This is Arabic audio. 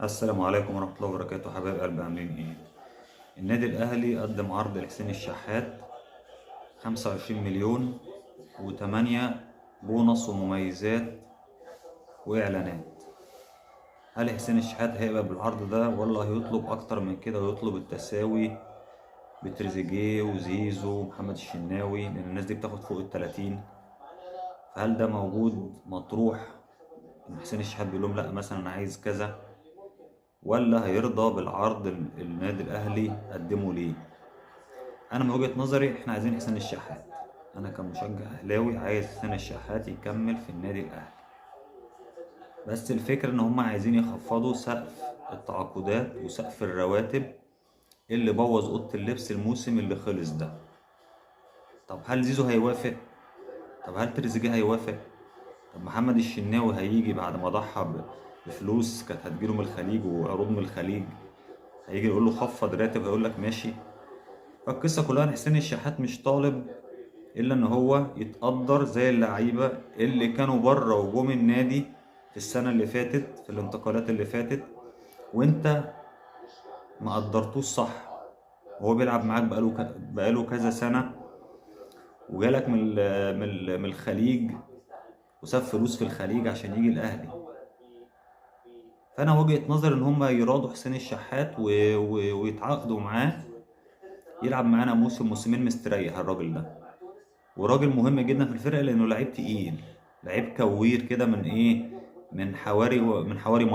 السلام عليكم ورحمة الله وبركاته، حبايب قلبي عاملين ايه؟ النادي الأهلي قدم عرض لحسين الشحات 25 مليون و8 بونص ومميزات وإعلانات. هل حسين الشحات هيبقى بالعرض ده ولا هيطلب أكتر من كده ويطلب التساوي بتريزيجيه وزيزو ومحمد الشناوي، لأن الناس دي بتاخد فوق ال30؟ فهل ده موجود مطروح إن حسين الشحات بيقول لهم لأ مثلا أنا عايز كذا، ولا هيرضى بالعرض النادي الأهلي قدمه ليه؟ انا من وجهة نظري احنا عايزين حسين الشحات. انا كمشجع اهلاوي عايز حسين الشحات يكمل في النادي الاهلي، بس الفكرة ان هم عايزين يخفضوا سقف التعاقدات وسقف الرواتب اللي بوظ اوضة اللبس الموسم اللي خلص ده. طب هل زيزو هيوافق؟ طب هل تريزيجيه هيوافق؟ طب محمد الشناوي هيجي بعد ما ضحى بفلوس كانت هتجيله من الخليج وعروض من الخليج، هيجي يقول له خفض راتب هيقول لك ماشي؟ فالقصة كلها ان حسين الشحات مش طالب الا ان هو يتقدر زي اللعيبه اللي كانوا بره وجوم النادي في السنه اللي فاتت في الانتقالات اللي فاتت، وانت ما قدرتوش صح. وهو بيلعب معاك بقاله كذا سنه، وجالك من الخليج وساب فلوس في الخليج عشان يجي الاهلي. فانا وجهة نظري ان هم يرادوا حسين الشحات ويتعاقدوا معاه يلعب معانا موسم موسمين مستريح الراجل ده. وراجل مهم جدا في الفرقه لانه لعيب تقيل، لعيب كوير كده من ايه، من حواري